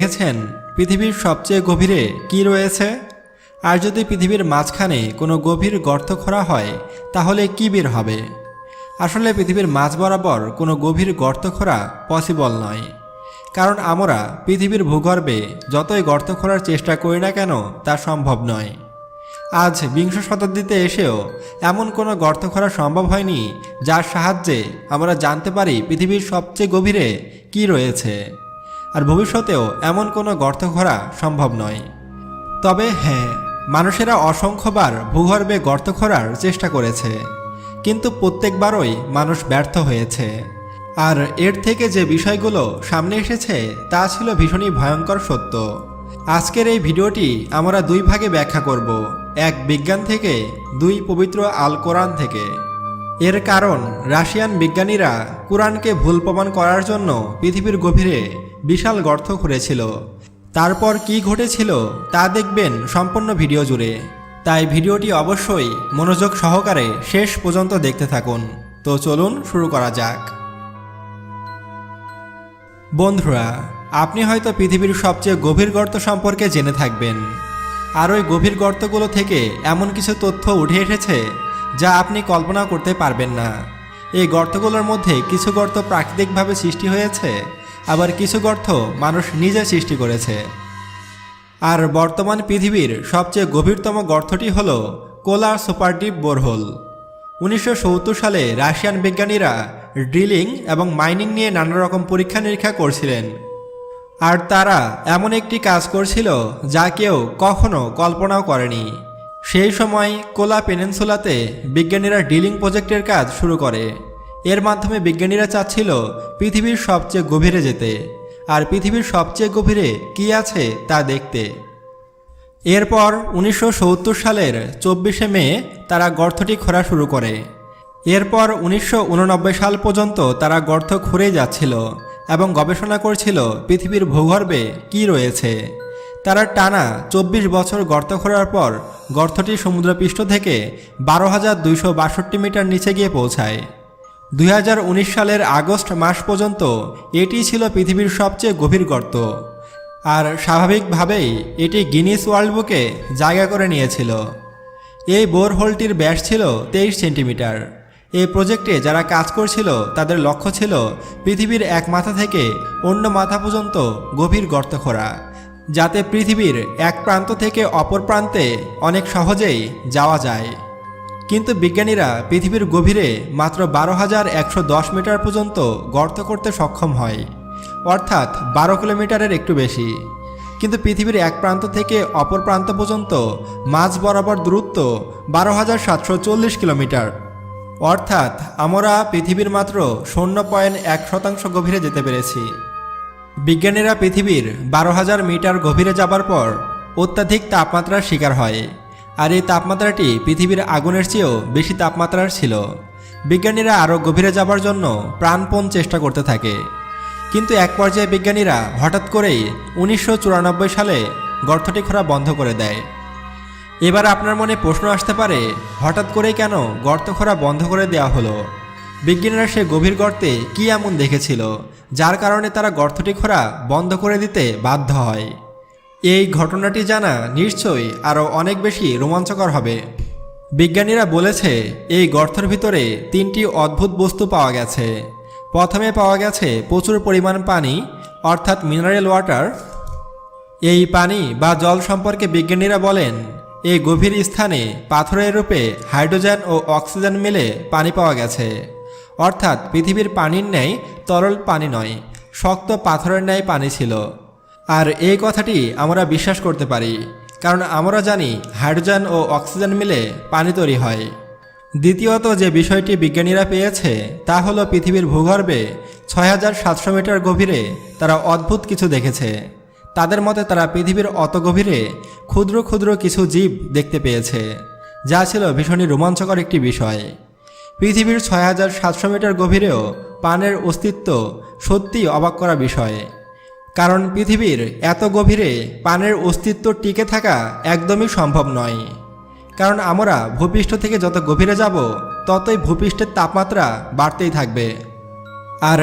দেখেছেন পৃথিবীর সবচেয়ে গভীরে কি রয়েছে? আর যদি পৃথিবীর মাঝখানে কোনো গভীর গর্ত খোঁড়া হয় তাহলে কি বের হবে? আসলে পৃথিবীর মাঝ বরাবর কোনো গভীর গর্ত খোঁড়া পসিবল নয়, কারণ আমরা পৃথিবীর ভূগর্ভে যতই গর্ত খোঁড়ার চেষ্টা করি না কেন তা সম্ভব নয়। আজ বিংশ শতাব্দীতে এসেও এমন কোনো গর্ত খোঁড়া সম্ভব হয়নি যার সাহায্যে আমরা জানতে পারি পৃথিবীর সবচেয়ে গভীরে কি রয়েছে। আর ভবিষ্যতেও এমন কোনো গর্ত খোঁড়া সম্ভব নয়। তবে হ্যাঁ, মানুষেরা অসংখ্যবার ভূগর্ভে গর্ত খোঁড়ার চেষ্টা করেছে, কিন্তু প্রত্যেকবারই মানুষ ব্যর্থ হয়েছে। আর এর থেকে যে বিষয়গুলো সামনে এসেছে তা ছিল ভীষণই ভয়ঙ্কর সত্য। আজকের এই ভিডিওটি আমরা দুই ভাগে ব্যাখ্যা করব, এক বিজ্ঞান থেকে, দুই পবিত্র আল কোরআন থেকে। এর কারণ রাশিয়ান বিজ্ঞানীরা কোরআনকে ভুল প্রমাণ করার জন্য পৃথিবীর গভীরে বিশাল গর্ত খুঁড়েছিল। তারপর কি ঘটেছিল তা দেখবেন সম্পূর্ণ ভিডিও জুড়ে। তাই ভিডিওটি অবশ্যই মনোযোগ সহকারে শেষ পর্যন্ত দেখতে থাকুন। তো চলুন শুরু করা যাক। বন্ধুরা, আপনি হয়তো পৃথিবীর সবচেয়ে গভীর গর্ত সম্পর্কে জেনে থাকবেন। আর ওই গভীর গর্তগুলো থেকে এমন কিছু তথ্য উঠে এসেছে যা আপনি কল্পনা করতে পারবেন না। এই গর্তগুলোর মধ্যে কিছু গর্ত প্রাকৃতিকভাবে সৃষ্টি হয়েছে, আবার কিছু গর্ত মানুষ নিজে সৃষ্টি করেছে। আর বর্তমান পৃথিবীর সবচেয়ে গভীরতম গর্তটি হল কোলার সুপারডিপ বোরহোল। 1970 সালে রাশিয়ান বিজ্ঞানীরা ড্রিলিং এবং মাইনিং নিয়ে নানা রকম পরীক্ষা নিরীক্ষা করছিলেন। আর তারা এমন একটি কাজ করছিল যা কেউ কখনো কল্পনাও করেনি। সেই সময় কোলা পেনিনসুলাতে বিজ্ঞানীরা ড্রিলিং প্রজেক্টের কাজ শুরু করে। এর মাধ্যমে বিজ্ঞানীরা চাচ্ছিল পৃথিবীর সবচেয়ে গভীরে যেতে, আর পৃথিবীর সবচেয়ে গভীরে কি আছে তা দেখতে। এরপর 1970 সালের 24শে মে তারা গর্তটি খোঁড়া শুরু করে। এরপর 1989 সাল পর্যন্ত তারা গর্ত খুঁড়েই যাচ্ছিল এবং গবেষণা করছিল পৃথিবীর ভূগর্ভে কি রয়েছে। তারা টানা 24 বছর গর্ত খোঁড়ার পর গর্তটি সমুদ্রপৃষ্ঠ থেকে 12,262 মিটার নিচে গিয়ে পৌঁছায়। 2019 সালের আগস্ট মাস পর্যন্ত এটি ছিল পৃথিবীর সবচেয়ে গভীর গর্ত। আর স্বাভাবিকভাবেই এটি গিনিস ওয়ার্ল্ড বুকে জায়গা করে নিয়েছিল। এই বোরহোলটির ব্যাস ছিল 23 সেন্টিমিটার। এই প্রজেক্টে যারা কাজ করছিল তাদের লক্ষ্য ছিল পৃথিবীর এক মাথা থেকে অন্য মাথা পর্যন্ত গভীর গর্ত খোঁড়া, যাতে পৃথিবীর এক প্রান্ত থেকে অপর প্রান্তে অনেক সহজেই যাওয়া যায়। কিন্তু বিজ্ঞানীরা পৃথিবীর গভীরে মাত্র 12,110 মিটার পর্যন্ত গর্ত করতে সক্ষম হয়, অর্থাৎ 12 কিলোমিটারের একটু বেশি। কিন্তু পৃথিবীর এক প্রান্ত থেকে অপর প্রান্ত পর্যন্ত মাঝ বরাবর দূরত্ব 12,740 কিলোমিটার, অর্থাৎ আমরা পৃথিবীর মাত্র 0.1% গভীরে যেতে পেরেছি। বিজ্ঞানীরা পৃথিবীর 12,000 মিটার গভীরে যাবার পর অত্যাধিক তাপমাত্রার শিকার হয়। আর এই তাপমাত্রাটি পৃথিবীর আগুনের চেয়েও বেশি তাপমাত্রার ছিল। বিজ্ঞানীরা আরও গভীরে যাবার জন্য প্রাণপণ চেষ্টা করতে থাকে। কিন্তু এক পর্যায়ে বিজ্ঞানীরা হঠাৎ করেই 1994 সালে গর্তটি খোঁড়া বন্ধ করে দেয়। এবার আপনার মনে প্রশ্ন আসতে পারে, হঠাৎ করেই কেন গর্ত খোঁড়া বন্ধ করে দেওয়া হলো? বিজ্ঞানীরা সে গভীর গর্তে কি এমন দেখেছিল যার কারণে তারা গর্তটি খোঁড়া বন্ধ করে দিতে বাধ্য হয়? এই ঘটনাটি জানা নিশ্চয়ই আরও অনেক বেশি রোমাঞ্চকর হবে। বিজ্ঞানীরা বলেছে এই গর্তের ভিতরে 3টি অদ্ভুত বস্তু পাওয়া গেছে। প্রথমে পাওয়া গেছে প্রচুর পরিমাণ পানি, অর্থাৎ মিনারেল ওয়াটার। এই পানি বা জল সম্পর্কে বিজ্ঞানীরা বলেন এই গভীর স্থানে পাথরের রূপে হাইড্রোজেন ও অক্সিজেন মিলে পানি পাওয়া গেছে, অর্থাৎ পৃথিবীর পানির ন্যায় তরল পানি নয়, শক্ত পাথরের ন্যায় পানি ছিল। আর এই কথাটি আমরা বিশ্বাস করতে পারি, কারণ আমরা জানি হাইড্রোজেন ও অক্সিজেন মিলে পানি তৈরি হয়। দ্বিতীয়ত যে বিষয়টি বিজ্ঞানীরা পেয়েছে তা হলো পৃথিবীর ভূগর্ভে 6,700 মিটার গভীরে তারা অদ্ভুত কিছু দেখেছে। তাদের মতে তারা পৃথিবীর অত গভীরে ক্ষুদ্র ক্ষুদ্র কিছু জীব দেখতে পেয়েছে, যা ছিল ভীষণই রোমাঞ্চকর একটি বিষয়। পৃথিবীর 6,700 মিটার গভীরেও প্রাণের অস্তিত্ব সত্যিই অবাক করা বিষয়, কারণ পৃথিবীর এত গভীরে প্রাণের অস্তিত্ব টিকে থাকা একদমই সম্ভব নয়। কারণ আমরা ভূপৃষ্ঠ থেকে যত গভীরে যাব ততই ভূপৃষ্ঠের তাপমাত্রা বাড়তেই থাকবে। আর